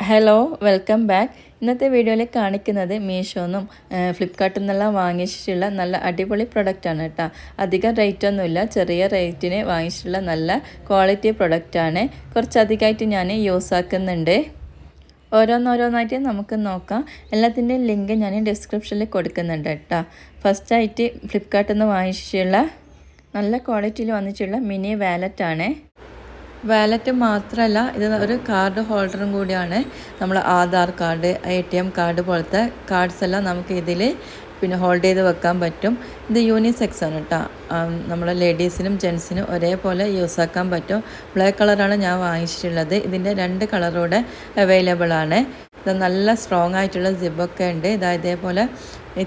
Hello welcome back. ഇന്നത്തെ വീഡിയോയിൽ കാണിക്കുന്നത് മീഷോന്നും ഫ്ലിപ്കാർട്ടിൽ നിന്നെല്ലാം വാങ്ങിച്ചിട്ടുള്ള നല്ല അടിപൊളി പ്രൊഡക്റ്റാണ് കേട്ടോ. അധികം റേറ്റൊന്നുമില്ല, ചെറിയ റേറ്റിന് വാങ്ങിച്ചിട്ടുള്ള നല്ല ക്വാളിറ്റി പ്രൊഡക്റ്റാണ്. കുറച്ചധികമായിട്ട് ഞാൻ യൂസ് ആക്കുന്നുണ്ട്. ഓരോന്നോരോന്നായിട്ട് നമുക്ക് നോക്കാം. എല്ലാത്തിൻ്റെയും ലിങ്ക് ഞാൻ ഡിസ്ക്രിപ്ഷനിൽ കൊടുക്കുന്നുണ്ട് കേട്ടോ. ഫസ്റ്റായിട്ട് ഫ്ലിപ്കാർട്ടിൽ നിന്ന് വാങ്ങിച്ചിട്ടുള്ള നല്ല ക്വാളിറ്റിയിൽ വന്നിട്ടുള്ള മിനി വാലറ്റാണ്. വാലറ്റ് മാത്രമല്ല, ഇത് ഒരു കാർഡ് ഹോൾഡറും കൂടിയാണ്. നമ്മൾ ആധാർ കാർഡ്, ATM കാർഡ് പോലത്തെ കാർഡ്സ് എല്ലാം നമുക്ക് ഇതിൽ ഹോൾഡ് ചെയ്ത് വെക്കാൻ പറ്റും. ഇത് യൂണിസെക്സ് ആണ് കേട്ടോ. നമ്മൾ ലേഡീസിനും ജെൻസിനും ഒരേപോലെ യൂസ് ആക്കാൻ പറ്റും. ബ്ലാക്ക് കളറാണ് ഞാൻ വാങ്ങിച്ചിട്ടുള്ളത്. ഇതിൻ്റെ 2 കളറൂടെ അവൈലബിൾ ആണ്. ഇത് നല്ല സ്ട്രോങ് ആയിട്ടുള്ള സിബൊക്കെ ഉണ്ട്. ഇതേപോലെ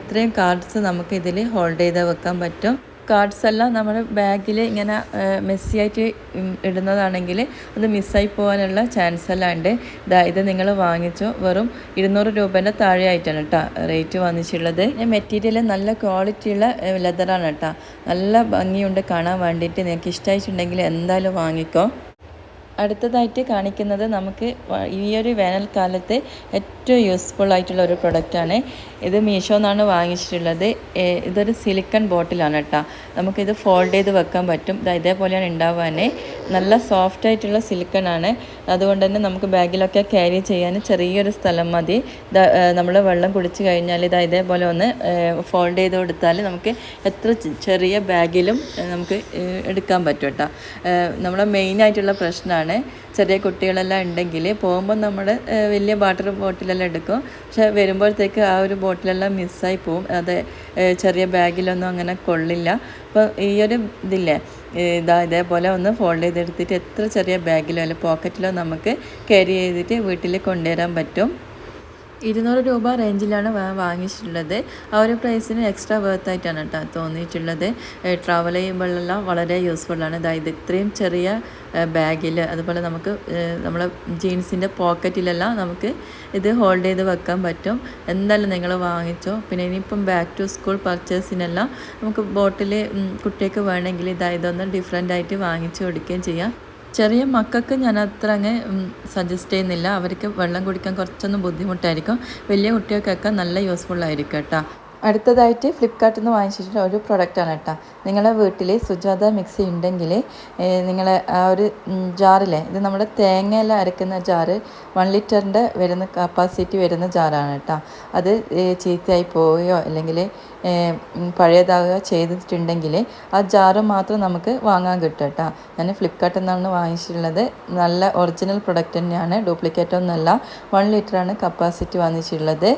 ഇത്രയും കാർഡ്സ് നമുക്ക് ഇതിൽ ഹോൾഡ് ചെയ്ത് വെക്കാൻ പറ്റും. കാർഡ്സ് എല്ലാം നമ്മുടെ ബാഗിൽ ഇങ്ങനെ മെസ്സിയായിട്ട് ഇടുന്നതാണെങ്കിൽ അത് മിസ്സായി പോകാനുള്ള ചാൻസ് എല്ലാം ഉണ്ട്. ഇത് നിങ്ങൾ വാങ്ങിച്ചോ, വെറും 200 രൂപേൻ്റെ താഴെ ആയിട്ടാണ് കേട്ടോ റേറ്റ് വന്നിട്ടുള്ളത്. മെറ്റീരിയൽ നല്ല ക്വാളിറ്റിയുള്ള ലെതറാണ് കേട്ടോ. നല്ല ഭംഗിയുണ്ട് കാണാൻ വേണ്ടിയിട്ട്. നിങ്ങൾക്ക് ഇഷ്ടമായിട്ടുണ്ടെങ്കിൽ എന്തായാലും വാങ്ങിക്കോ. അടുത്തതായിട്ട് കാണിക്കുന്നത് നമുക്ക് ഈ ഒരു വേനൽക്കാലത്ത് ഏറ്റവും യൂസ്ഫുൾ ആയിട്ടുള്ള ഒരു പ്രൊഡക്റ്റാണ്. ഇത് മീഷോ നിന്നാണ് വാങ്ങിച്ചിട്ടുള്ളത്. ഇതൊരു സിലിക്കൺ ബോട്ടിലാണ് കേട്ടോ. നമുക്കിത് ഫോൾഡ് ചെയ്ത് വെക്കാൻ പറ്റും. ഇതേപോലെയാണ് ഉണ്ടാവാൻ. നല്ല സോഫ്റ്റ് ആയിട്ടുള്ള സിലിക്കൺ ആണ്. അതുകൊണ്ട് തന്നെ നമുക്ക് ബാഗിലൊക്കെ ക്യാരി ചെയ്യാൻ ചെറിയൊരു സ്ഥലം മതി. നമ്മൾ വെള്ളം കുടിച്ച് കഴിഞ്ഞാൽ ഇതേപോലെ ഒന്ന് ഫോൾഡ് ചെയ്ത് കൊടുത്താൽ നമുക്ക് എത്ര ചെറിയ ബാഗിലും നമുക്ക് എടുക്കാൻ പറ്റും കേട്ടോ. നമ്മളെ മെയിനായിട്ടുള്ള പ്രശ്നമാണ്, ചെറിയ കുട്ടികളെല്ലാം ഉണ്ടെങ്കിൽ പോകുമ്പോൾ നമ്മൾ വലിയ വാട്ടർ ബോട്ടിലെല്ലാം എടുക്കും. പക്ഷെ വരുമ്പോഴത്തേക്ക് ആ ഒരു ബോട്ടിലെല്ലാം മിസ്സായി പോവും. അത് ചെറിയ ബാഗിലൊന്നും അങ്ങനെ കൊള്ളില്ല. അപ്പോൾ ഈ ഒരു ഇതില്ലേ, ഇതേപോലെ ഒന്ന് ഫോൾഡ് ചെയ്തെടുത്തിട്ട് എത്ര ചെറിയ ബാഗിലോ അല്ലെങ്കിൽ പോക്കറ്റിലോ നമുക്ക് ക്യാരി ചെയ്തിട്ട് വീട്ടിൽ കൊണ്ടുവരാൻ പറ്റും. 200 രൂപ റേഞ്ചിലാണ് വാങ്ങിച്ചിട്ടുള്ളത്. ആ ഒരു പ്രൈസിന് എക്സ്ട്രാ വേർത്തായിട്ടാണ് കേട്ടോ തോന്നിയിട്ടുള്ളത്. ട്രാവൽ ചെയ്യുമ്പോഴെല്ലാം വളരെ യൂസ്ഫുള്ളാണ്. ഇത് ഇത്രയും ചെറിയ ബാഗിൽ, അതുപോലെ നമുക്ക് നമ്മളെ ജീൻസിൻ്റെ പോക്കറ്റിലെല്ലാം നമുക്ക് ഇത് ഹോൾഡ് ചെയ്ത് വെക്കാൻ പറ്റും. എന്തായാലും നിങ്ങൾ വാങ്ങിച്ചോ. ഇനിയിപ്പം ബാക്ക് ടു സ്കൂൾ പർച്ചേസിനെല്ലാം നമുക്ക് ബോട്ടിൽ കുട്ടികൾക്ക് വേണമെങ്കിൽ ഇതൊന്ന് ഡിഫറെൻ്റ് ആയിട്ട് വാങ്ങിച്ചു കൊടുക്കുകയും ചെയ്യാം. ചെറിയ മക്കൾക്ക് ഞാൻ അത്ര അങ്ങ് സജസ്റ്റ് ചെയ്യുന്നില്ല. അവർക്ക് വെള്ളം കുടിക്കാൻ കുറച്ചൊന്നും ബുദ്ധിമുട്ടായിരിക്കും. വലിയ കുട്ടികൾക്കൊക്കെ നല്ല യൂസ്ഫുൾ ആയിരിക്കും കേട്ടോ. അടുത്തതായിട്ട് ഫ്ലിപ്കാർട്ടിൽ നിന്ന് വാങ്ങിച്ചിട്ടുള്ള ഒരു പ്രൊഡക്റ്റാണ് കേട്ടോ. നിങ്ങളെ വീട്ടിൽ സുജാത മിക്സി ഉണ്ടെങ്കിൽ നിങ്ങൾ ആ ഒരു ജാറിലെ, ഇത് നമ്മുടെ തേങ്ങയെല്ലാം അരക്കുന്ന ജാറ് 1 ലിറ്ററിൻ്റെ വരുന്ന കപ്പാസിറ്റി വരുന്ന ജാറാണ് കേട്ടോ. അത് ചീത്തയായി പോവുകയോ അല്ലെങ്കിൽ പഴയതാകുകയോ ചെയ്തിട്ടുണ്ടെങ്കിൽ ആ ജാറ് മാത്രം നമുക്ക് വാങ്ങാൻ കിട്ടും കേട്ടോ. ഞാൻ ഫ്ലിപ്കാർട്ടിൽ നിന്നാണ് വാങ്ങിച്ചിട്ടുള്ളത്. നല്ല ഒറിജിനൽ പ്രൊഡക്റ്റ് തന്നെയാണ്, ഡ്യൂപ്ലിക്കേറ്റ് ഒന്നുമല്ല. 1 ലിറ്ററാണ് കപ്പാസിറ്റി വന്നിട്ടുള്ളത്.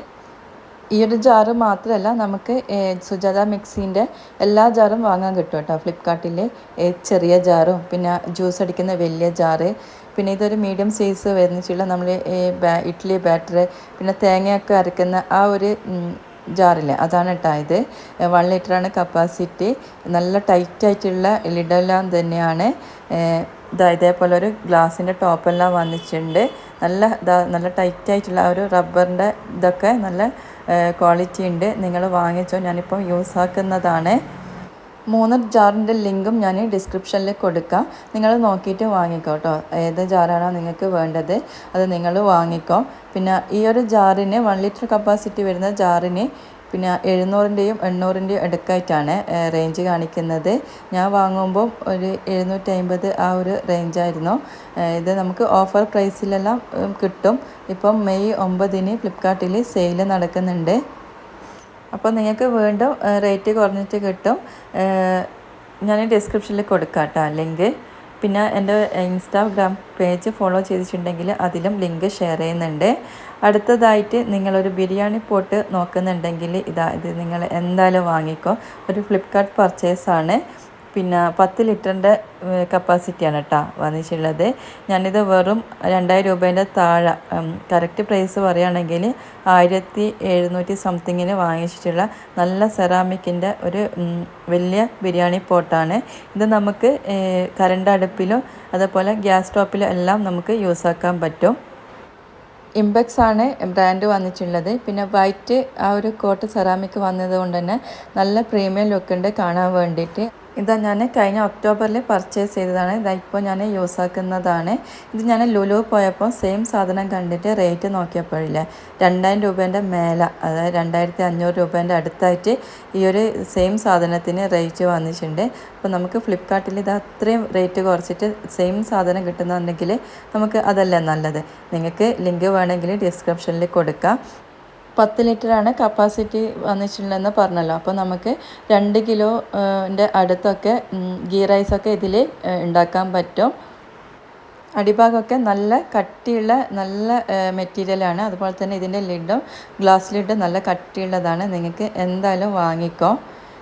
ഈ ഒരു ജാറ് മാത്രമല്ല, നമുക്ക് സുജാത മിക്സിൻ്റെ എല്ലാ ജാറും വാങ്ങാൻ കിട്ടും കേട്ടോ ഫ്ലിപ്കാർട്ടിൽ. ചെറിയ ജാറും ജ്യൂസ് അടിക്കുന്ന വലിയ ജാറ്, ഇതൊരു മീഡിയം സൈസ് വരുന്നിട്ടുള്ള നമ്മൾ ഇഡ്ഡലി ബാറ്റർ, തേങ്ങയൊക്കെ അരക്കുന്ന ആ ഒരു ജാറില്ലേ, അതാണ് കേട്ടോ ഇത്. 1 ലിറ്ററാണ് കപ്പാസിറ്റി. നല്ല ടൈറ്റായിട്ടുള്ള ലിഡെല്ലാം തന്നെയാണ്. ഇതേപോലെ ഒരു ഗ്ലാസിൻ്റെ ടോപ്പെല്ലാം വന്നിട്ടുണ്ട്. നല്ല ടൈറ്റായിട്ടുള്ള ആ ഒരു റബ്ബറിൻ്റെ ഇതൊക്കെ നല്ല ക്വാളിറ്റി ഉണ്ട്. നിങ്ങൾ വാങ്ങിച്ചോ, ഞാനിപ്പോൾ യൂസ് ആക്കുന്നതാണ്. 3 ജാറിൻ്റെ ലിങ്കും ഞാൻ ഡിസ്ക്രിപ്ഷനിൽ കൊടുക്കാം. നിങ്ങൾ നോക്കിയിട്ട് വാങ്ങിക്കോ കേട്ടോ. ഏത് ജാറാണോ നിങ്ങൾക്ക് വേണ്ടത് അത് നിങ്ങൾ വാങ്ങിക്കോ. ഈ ഒരു ജാറിന് 1 ലിറ്റർ കപ്പാസിറ്റി വരുന്ന ജാറിന് 700ൻ്റെയും 800ൻ്റെയും ഇടയ്ക്കായിട്ടാണ് റേഞ്ച് കാണിക്കുന്നത്. ഞാൻ വാങ്ങുമ്പോൾ ഒരു 750 ആ ഒരു റേഞ്ചായിരുന്നു. ഇത് നമുക്ക് ഓഫർ പ്രൈസിലെല്ലാം കിട്ടും. ഇപ്പം മെയ് 9 ഫ്ലിപ്കാർട്ടിൽ സെയിൽ നടക്കുന്നുണ്ട്. അപ്പോൾ നിങ്ങൾക്ക് വീണ്ടും റേറ്റ് കുറഞ്ഞിട്ട് കിട്ടും. ഞാൻ ഡിസ്ക്രിപ്ഷനിൽ കൊടുക്കാം കേട്ടോ ലിങ്ക്. എൻ്റെ ഇൻസ്റ്റാഗ്രാം പേജ് ഫോളോ ചെയ്തിട്ടുണ്ടെങ്കിൽ അതിലും ലിങ്ക് ഷെയർ ചെയ്യുന്നുണ്ട്. അടുത്തതായിട്ട് നിങ്ങളൊരു ബിരിയാണി പോട്ട് നോക്കുന്നുണ്ടെങ്കിൽ ഇത് നിങ്ങൾ എന്തായാലും വാങ്ങിക്കോ. ഒരു ഫ്ലിപ്കാർട്ട് പർച്ചേസാണ്. 10 ലിറ്ററിൻ്റെ കപ്പാസിറ്റിയാണ് കേട്ടോ വന്നിട്ടുള്ളത്. ഞാനിത് വെറും 2000 രൂപേൻ്റെ താഴെ, കറക്റ്റ് പ്രൈസ് പറയുകയാണെങ്കിൽ 1700 സംതിങ്ങിന് വാങ്ങിച്ചിട്ടുള്ള നല്ല സെറാമിക്കിൻ്റെ ഒരു വലിയ ബിരിയാണി പോട്ടാണ്. ഇത് നമുക്ക് കറണ്ട് അടുപ്പിലും അതുപോലെ ഗ്യാസ് സ്റ്റോപ്പിലും എല്ലാം നമുക്ക് യൂസ് ആക്കാൻ പറ്റും. ഇംപെക്സ് ആണ് ബ്രാൻഡ് വന്നിട്ടുള്ളത്. വൈറ്റ് ആ ഒരു കോട്ട് സെറാമിക് വന്നത് കൊണ്ട് തന്നെ നല്ല പ്രീമിയം ലുക്ക് ഉണ്ട് കാണാൻ വേണ്ടിയിട്ട്. ഇതാ ഞാൻ കഴിഞ്ഞ ഒക്ടോബറിൽ പർച്ചേസ് ചെയ്തതാണ്. ഇതാ ഇപ്പോൾ ഞാൻ യൂസ് ആക്കുന്നതാണ്. ഇത് ഞാൻ ലുലു പോയപ്പോൾ സെയിം സാധനം കണ്ടിട്ട് റേറ്റ് നോക്കിയപ്പോഴില്ലേ 2000 രൂപേൻ്റെ മേലെ, അതായത് 2500 രൂപേൻ്റെ അടുത്തായിട്ട് ഈ ഒരു സെയിം സാധനത്തിന് റേറ്റ് വന്നിട്ടുണ്ട്. അപ്പോൾ നമുക്ക് ഫ്ലിപ്കാർട്ടിൽ ഇത് അത്രയും റേറ്റ് കുറച്ചിട്ട് സെയിം സാധനം കിട്ടുന്നുണ്ടെങ്കിൽ നമുക്ക് അതല്ലേ നല്ലത്. നിങ്ങൾക്ക് ലിങ്ക് വേണമെങ്കിൽ ഡിസ്ക്രിപ്ഷനിൽ കൊടുക്കാം. 10 ലിറ്ററാണ് കപ്പാസിറ്റി വന്നിട്ടുള്ളതെന്ന് പറഞ്ഞല്ലോ. അപ്പോൾ നമുക്ക് 2 കിലോൻ്റെ അടുത്തൊക്കെ ഗീ റൈസൊക്കെ ഇതിൽ ഉണ്ടാക്കാൻ പറ്റും. അടിഭാഗമൊക്കെ നല്ല കട്ടിയുള്ള നല്ല മെറ്റീരിയലാണ്. അതുപോലെ തന്നെ ഇതിൻ്റെ ലിഡും ഗ്ലാസ് ലിഡ് നല്ല കട്ടിയുള്ളതാണ്. നിങ്ങൾക്ക് എന്തായാലും വാങ്ങിക്കോ.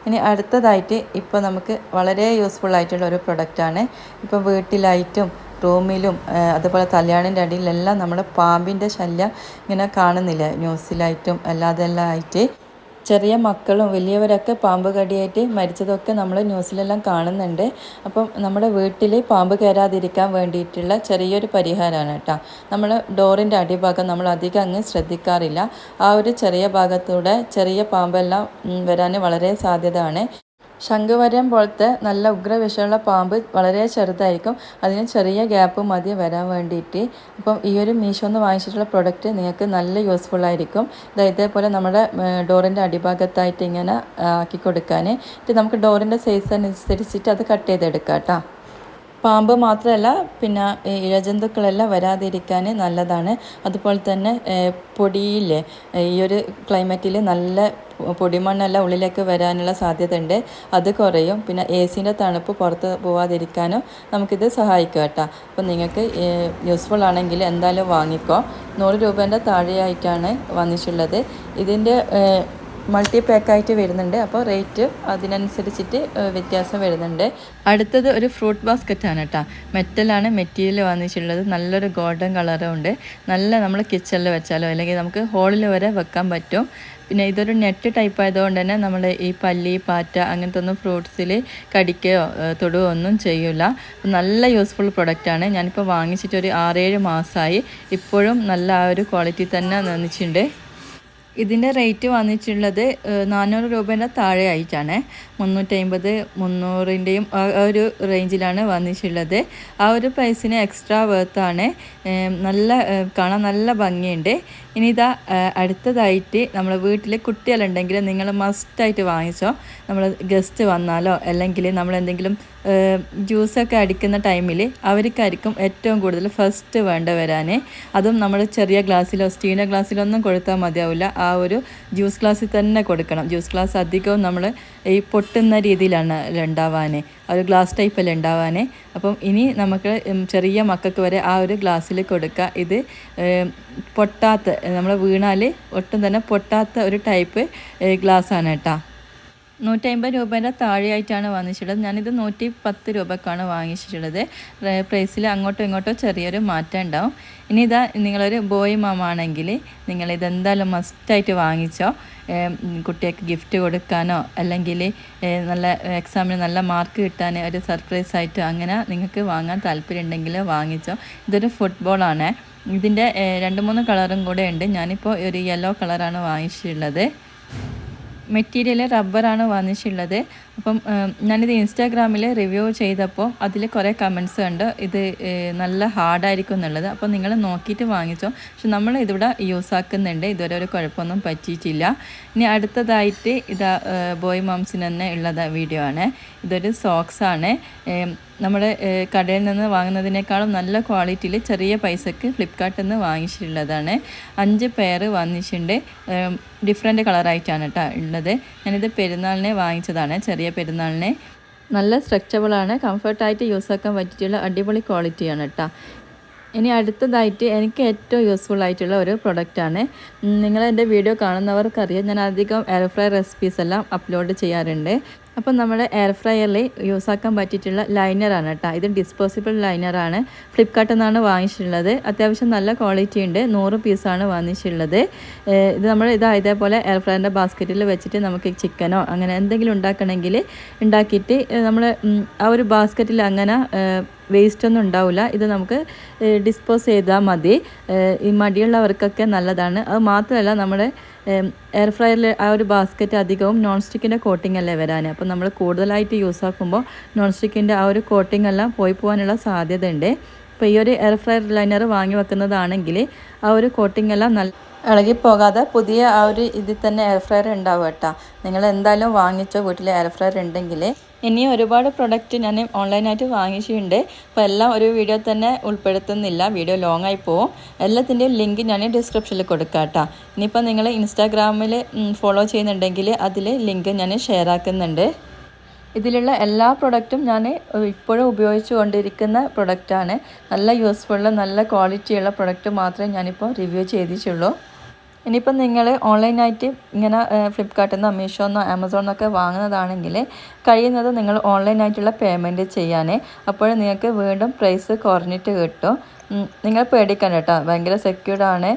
ഇനി അടുത്തതായിട്ട് ഇപ്പോൾ നമുക്ക് വളരെ യൂസ്ഫുൾ ആയിട്ടുള്ള ഒരു പ്രൊഡക്റ്റാണ്. ഇപ്പോൾ വീട്ടിലായിട്ടും റൂമിലും അതുപോലെ കല്യാണിൻ്റെ അടിയിലെല്ലാം നമ്മൾ പാമ്പിൻ്റെ ശല്യം ഇങ്ങനെ കാണുന്നില്ല, ന്യൂസിലായിട്ടും അല്ലാതെല്ലാം ആയിട്ട്. ചെറിയ മക്കളും വലിയവരൊക്കെ പാമ്പ് കടിയായിട്ട് മരിച്ചതൊക്കെ നമ്മൾ ന്യൂസിലെല്ലാം കാണുന്നുണ്ട്. അപ്പം നമ്മുടെ വീട്ടിൽ പാമ്പ് കയറാതിരിക്കാൻ വേണ്ടിയിട്ടുള്ള ചെറിയൊരു പരിഹാരമാണ് കേട്ടോ. നമ്മൾ ഡോറിൻ്റെ അടിഭാഗം നമ്മൾ അധികം അങ്ങ് ശ്രദ്ധിക്കാറില്ല. ആ ഒരു ചെറിയ ഭാഗത്തൂടെ ചെറിയ പാമ്പെല്ലാം വരാൻ വളരെ സാധ്യതയാണ്. ശംഖുവരം പോലത്തെ നല്ല ഉഗ്രവിഷമുള്ള പാമ്പ് വളരെ ചെറുതായിരിക്കും. അതിന് ചെറിയ ഗ്യാപ്പ് മതി വരാൻ വേണ്ടിയിട്ട്. അപ്പം ഈ ഒരു മീഷോന്ന് വാങ്ങിച്ചിട്ടുള്ള പ്രൊഡക്റ്റ് നിങ്ങൾക്ക് നല്ല യൂസ്ഫുൾ ആയിരിക്കും. ഇതേപോലെ നമ്മുടെ ഡോറിൻ്റെ അടിഭാഗത്തായിട്ട് ഇങ്ങനെ ആക്കി കൊടുക്കാൻ. നമുക്ക് ഡോറിൻ്റെ സൈസ് അനുസരിച്ചിട്ട് അത് കട്ട് ചെയ്തെടുക്കാം കേട്ടോ. പാമ്പ് മാത്രമല്ല, പിന്നെ ഇഴജന്തുക്കളെല്ലാം വരാതിരിക്കാൻ നല്ലതാണ്. അതുപോലെ തന്നെ പൊടിയില്ലേ, ഈ ഒരു ക്ലൈമറ്റിൽ നല്ല പൊടിമണ്ണെല്ലാം ഉള്ളിലേക്ക് വരാനുള്ള സാധ്യത ഉണ്ട്, അത് കുറയും. പിന്നെ AC-ൻ്റെ തണുപ്പ് പുറത്ത് പോവാതിരിക്കാനും നമുക്കിത് സഹായിക്കും കേട്ടോ. അപ്പോൾ നിങ്ങൾക്ക് യൂസ്ഫുൾ ആണെങ്കിൽ എന്തായാലും വാങ്ങിക്കോ. 100 രൂപേൻ്റെ താഴെയായിട്ടാണ് വന്നിട്ടുള്ളത്. ഇതിൻ്റെ മൾട്ടി പാക്കായിട്ട് വരുന്നുണ്ട്. അപ്പോൾ റേറ്റ് അതിനനുസരിച്ചിട്ട് വ്യത്യാസം വരുന്നുണ്ട്. അടുത്തത് ഒരു ഫ്രൂട്ട് ബാസ്ക്കറ്റാണ് കേട്ടോ. മെറ്റലാണ് മെറ്റീരിയൽ വന്നിട്ടുള്ളത്. നല്ലൊരു ഗോൾഡൻ കളറും ഉണ്ട്. നല്ല നമ്മൾ കിച്ചണിൽ വെച്ചാലോ അല്ലെങ്കിൽ നമുക്ക് ഹോളിൽ വരെ വെക്കാൻ പറ്റും. പിന്നെ ഇതൊരു നെറ്റ് ടൈപ്പ് ആയതുകൊണ്ട് തന്നെ നമ്മൾ ഈ പല്ലി പാറ്റ അങ്ങനത്തെ ഒന്നും ഫ്രൂട്ട്സിൽ കടിക്കുകയോ തൊടുകയോ ഒന്നും ചെയ്യില്ല. നല്ല യൂസ്ഫുൾ പ്രൊഡക്റ്റാണ്. ഞാനിപ്പോൾ വാങ്ങിച്ചിട്ട് ഒരു 6-7 മാസമായി. ഇപ്പോഴും നല്ല ആ ഒരു ക്വാളിറ്റി തന്നെ നിന്നിട്ടുണ്ട്. ഇതിൻ്റെ റേറ്റ് വന്നിട്ടുള്ളത് 400 രൂപേൻ്റെ താഴെ ആയിട്ടാണ്. 350, 300ൻ്റെയും ആ ഒരു റേഞ്ചിലാണ് വന്നിട്ടുള്ളത്. ആ ഒരു പ്രൈസിന് എക്സ്ട്രാ വേർത്താണ്. നല്ല കാണാൻ നല്ല ഭംഗിയുണ്ട്. ഇനി ഇതാ അടുത്തതായിട്ട് നമ്മൾ വീട്ടിൽ കുട്ടികളുണ്ടെങ്കിൽ നിങ്ങൾ മസ്റ്റായിട്ട് വാങ്ങിച്ചോ. നമ്മൾ ഗസ്റ്റ് വന്നാലോ അല്ലെങ്കിൽ നമ്മളെന്തെങ്കിലും ജ്യൂസൊക്കെ അടിക്കുന്ന ടൈമിൽ അവർക്കായിരിക്കും ഏറ്റവും കൂടുതൽ ഫസ്റ്റ് വേണ്ട വരാൻ. അതും നമ്മൾ ചെറിയ ഗ്ലാസ്സിലോ സ്റ്റീലിൻ്റെ ഗ്ലാസ്സിലൊന്നും കൊടുത്താൽ മതിയാവില്ല. ആ ഒരു ജ്യൂസ് ഗ്ലാസ്സിൽ തന്നെ കൊടുക്കണം. ജ്യൂസ് ഗ്ലാസ് അധികവും നമ്മൾ ഈ പൊട്ടുന്ന രീതിയിലാണ് ഉണ്ടാവാൻ, ആ ഒരു ഗ്ലാസ് ടൈപ്പല്ല ഉണ്ടാവാൻ. അപ്പം ഇനി നമുക്ക് ചെറിയ മക്കൾക്ക് വരെ ആ ഒരു ഗ്ലാസ്സിൽ കൊടുക്കുക. ഇത് പൊട്ടാത്ത, നമ്മൾ വീണാൽ ഒട്ടും തന്നെ പൊട്ടാത്ത ഒരു ടൈപ്പ് ഗ്ലാസ്സാണ് കേട്ടോ. 150 രൂപേൻ്റെ താഴെയായിട്ടാണ് വാങ്ങിച്ചിട്ടുള്ളത്. ഞാനിത് 110 രൂപക്കാണ് വാങ്ങിച്ചിട്ടുള്ളത്. പ്രൈസിൽ അങ്ങോട്ടോ ഇങ്ങോട്ടോ ചെറിയൊരു മാറ്റം ഉണ്ടാവും. ഇനി ഇതാ നിങ്ങളൊരു ബോയ് മാമാണെങ്കിൽ നിങ്ങളിതെന്തായാലും മസ്റ്റായിട്ട് വാങ്ങിച്ചോ. കുട്ടികൾക്ക് ഗിഫ്റ്റ് കൊടുക്കാനോ അല്ലെങ്കിൽ നല്ല എക്സാമിന് നല്ല മാർക്ക് കിട്ടാൻ ഒരു സർപ്രൈസായിട്ട് അങ്ങനെ നിങ്ങൾക്ക് വാങ്ങാൻ താല്പര്യം ഉണ്ടെങ്കിൽ വാങ്ങിച്ചോ. ഇതൊരു ഫുട്ബോളാണ്. ഇതിൻ്റെ 2-3 കളറും കൂടെ ഉണ്ട്. ഞാനിപ്പോൾ ഒരു യെല്ലോ കളറാണ് വാങ്ങിച്ചിട്ടുള്ളത്. മെറ്റീരിയൽ റബ്ബറാണ് വന്നിട്ടുള്ളത്. അപ്പം ഞാനിത് ഇൻസ്റ്റാഗ്രാമിൽ റിവ്യൂ ചെയ്തപ്പോൾ അതിൽ കുറേ കമൻസ് കണ്ട് ഇത് നല്ല ഹാർഡായിരിക്കും എന്നുള്ളത്. അപ്പോൾ നിങ്ങൾ നോക്കിയിട്ട് വാങ്ങിച്ചോ. പക്ഷെ നമ്മൾ ഇതിവിടെ യൂസ് ആക്കുന്നുണ്ട്. ഇതുവരെ ഒരു കുഴപ്പമൊന്നും പറ്റിയിട്ടില്ല. ഇനി അടുത്തതായിട്ട് ഇതാ ബോയ് മോംസിന് തന്നെ ഉള്ളത് വീഡിയോ ആണ്. ഇതൊരു സോക്സാണ്. നമ്മൾ കടയിൽ നിന്ന് വാങ്ങുന്നതിനേക്കാളും നല്ല ക്വാളിറ്റിയിൽ ചെറിയ പൈസക്ക് ഫ്ലിപ്കാർട്ടിൽ നിന്ന് വാങ്ങിച്ചിട്ടുള്ളതാണ്. 5 പെയർ വന്നിട്ടുണ്ട്. ഡിഫറെൻറ്റ് കളറായിട്ടാണ് കേട്ടോ ഉള്ളത്. ഞാനിത് പെരുന്നാളിനെ വാങ്ങിച്ചതാണ്, ചെറിയ പെരുന്നാളിനെ. നല്ല സ്ട്രെച്ചബിളാണ്, കംഫർട്ടായിട്ട് യൂസ് ആക്കാൻ പറ്റിയിട്ടുള്ള അടിപൊളി ക്വാളിറ്റിയാണ് കേട്ടോ. ഇനി അടുത്തതായിട്ട് എനിക്ക് ഏറ്റവും യൂസ്ഫുൾ ആയിട്ടുള്ള ഒരു പ്രൊഡക്റ്റാണ്. നിങ്ങൾ എൻ്റെ വീഡിയോ കാണുന്നവർക്കറിയാം, ഞാൻ അധികം എയർ ഫ്രൈ റെസിപ്പീസ് എല്ലാം അപ്ലോഡ് ചെയ്യാറുണ്ട്. അപ്പം നമ്മുടെ എയർ ഫ്രയറിൽ യൂസ് ആക്കാൻ പറ്റിയിട്ടുള്ള ലൈനറാണ് കേട്ടോ. ഇത് ഡിസ്പോസിബിൾ ലൈനറാണ്. ഫ്ലിപ്കാർട്ടിൽ നിന്നാണ് വാങ്ങിച്ചിട്ടുള്ളത്. അത്യാവശ്യം നല്ല ക്വാളിറ്റി ഉണ്ട്. 100 പീസാണ് വാങ്ങിച്ചിട്ടുള്ളത്. ഇത് നമ്മൾ ഇതേപോലെ എയർ ഫ്രയറിൻ്റെ ബാസ്ക്കറ്റിൽ വെച്ചിട്ട് നമുക്ക് ചിക്കനോ അങ്ങനെ എന്തെങ്കിലും ഉണ്ടാക്കണമെങ്കിൽ ഉണ്ടാക്കിയിട്ട് നമ്മൾ ആ ഒരു ബാസ്ക്കറ്റിൽ അങ്ങനെ വേസ്റ്റൊന്നും ഉണ്ടാവില്ല. ഇത് നമുക്ക് ഡിസ്പോസ് ചെയ്താൽ മതി. ഈ മടിയുള്ളവർക്കൊക്കെ നല്ലതാണ്. അത് മാത്രമല്ല നമ്മുടെ എയർ ഫ്രയറിൽ ആ ഒരു ബാസ്ക്കറ്റ് അധികവും നോൺ സ്റ്റിക്കിൻ്റെ കോട്ടിംഗ് അല്ലേ വരാൻ. അപ്പോൾ നമ്മൾ കൂടുതലായിട്ട് യൂസ് ആക്കുമ്പോൾ നോൺ സ്റ്റിക്കിൻ്റെ ആ ഒരു കോട്ടിംഗ് എല്ലാം പോയി പോകാനുള്ള സാധ്യത ഉണ്ട്. അപ്പോൾ ഈ ഒരു എയർ ഫ്രയർ ലൈനർ വാങ്ങി വെക്കുന്നതാണെങ്കിൽ ആ ഒരു കോട്ടിംഗ് എല്ലാം നല്ല ഇളകിപ്പോകാതെ പുതിയ ആ ഒരു ഇതിൽ തന്നെ എയർ ഫ്രയർ ഉണ്ടാവും കേട്ടോ. നിങ്ങൾ എന്തായാലും വാങ്ങിച്ചോ വീട്ടിൽ എയർ ഫ്രയർ ഉണ്ടെങ്കിൽ. ഇനിയും ഒരുപാട് പ്രൊഡക്റ്റ് ഞാൻ ഓൺലൈനായിട്ട് വാങ്ങിച്ചിട്ടുണ്ട്. അപ്പോൾ എല്ലാം ഒരു വീഡിയോ തന്നെ ഉൾപ്പെടുത്തുന്നില്ല, വീഡിയോ ലോങ് ആയി പോവും. എല്ലാത്തിൻ്റെയും ലിങ്ക് ഞാൻ ഡിസ്ക്രിപ്ഷനിൽ കൊടുക്കാം കേട്ടോ. ഇനിയിപ്പോൾ നിങ്ങൾ ഇൻസ്റ്റാഗ്രാമിൽ ഫോളോ ചെയ്യുന്നുണ്ടെങ്കിൽ അതിൽ ലിങ്ക് ഞാൻ ഷെയർ ആക്കുന്നുണ്ട്. ഇതിലുള്ള എല്ലാ പ്രൊഡക്റ്റും ഞാൻ ഇപ്പോഴും ഉപയോഗിച്ചു കൊണ്ടിരിക്കുന്ന പ്രൊഡക്റ്റാണ്. നല്ല യൂസ്ഫുള്ള് നല്ല ക്വാളിറ്റിയുള്ള പ്രൊഡക്റ്റ് മാത്രമേ ഞാനിപ്പോൾ റിവ്യൂ ചെയ്തിട്ടുള്ളൂ. ഇനിയിപ്പോൾ നിങ്ങൾ ഓൺലൈനായിട്ട് ഇങ്ങനെ ഫ്ലിപ്കാർട്ടിൽ നിന്നോ മീഷോന്നോ ആമസോണിന്നൊക്കെ വാങ്ങുന്നതാണെങ്കിൽ കഴിയുന്നത് നിങ്ങൾ ഓൺലൈനായിട്ടുള്ള പേയ്മെൻറ്റ് ചെയ്യാൻ. അപ്പോൾ നിങ്ങൾക്ക് വീണ്ടും പ്രൈസ് കുറഞ്ഞിട്ട് കിട്ടും. നിങ്ങൾ പേടിക്കണ്ട കേട്ടോ, ഭയങ്കര സെക്യൂർഡാണ്.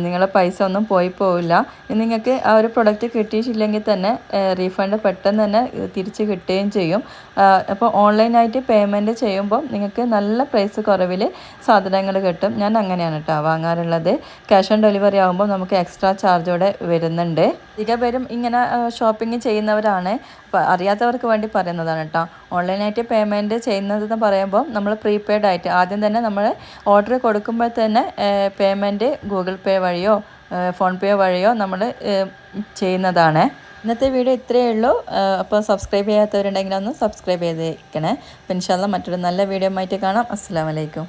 നിങ്ങളെ പൈസ ഒന്നും പോവില്ല. നിങ്ങൾക്ക് ആ ഒരു പ്രൊഡക്റ്റ് കിട്ടിയിട്ടില്ലെങ്കിൽ തന്നെ റീഫണ്ട് പെട്ടെന്ന് തന്നെ തിരിച്ച് കിട്ടുകയും ചെയ്യും. അപ്പോൾ ഓൺലൈനായിട്ട് പേയ്മെൻറ്റ് ചെയ്യുമ്പോൾ നിങ്ങൾക്ക് നല്ല പ്രൈസ് കുറവിൽ സാധനങ്ങൾ കിട്ടും. ഞാൻ അങ്ങനെയാണ് കേട്ടോ വാങ്ങാറുള്ളത്. ക്യാഷ് ഓൺ ഡെലിവറി ആകുമ്പോൾ നമുക്ക് എക്സ്ട്രാ ചാർജോടെ വരുന്നുണ്ട്. അധിക പേരും ഇങ്ങനെ ഷോപ്പിംഗ് ചെയ്യുന്നവരാണ്. അപ്പോൾ അറിയാത്തവർക്ക് വേണ്ടി പറയുന്നതാണ് കേട്ടോ. ഓൺലൈനായിട്ട് പേയ്മെൻറ്റ് ചെയ്യുന്നതെന്ന് പറയുമ്പോൾ നമ്മൾ പ്രീപെയ്ഡ് ആയിട്ട് ആദ്യം തന്നെ നമ്മൾ ഓർഡർ കൊടുക്കുമ്പോൾ തന്നെ പേയ്മെൻറ്റ് ഗൂഗിൾ പേ വഴിയോ ഫോൺ പേ വഴിയോ നമ്മൾ ചെയ്യുന്നതാണ്. ഇന്നത്തെ വീഡിയോ ഇത്രയേ ഉള്ളൂ. അപ്പോൾ സബ്സ്ക്രൈബ് ചെയ്യാത്തവരുണ്ടെങ്കിൽ ഒന്ന് സബ്സ്ക്രൈബ് ചെയ്തേക്കണേ. അപ്പോൾ ഇൻഷാ അല്ലാഹ് മറ്റൊരു നല്ല വീഡിയോ ആയിട്ട് കാണാം. അസ്സലാമു അലൈക്കും.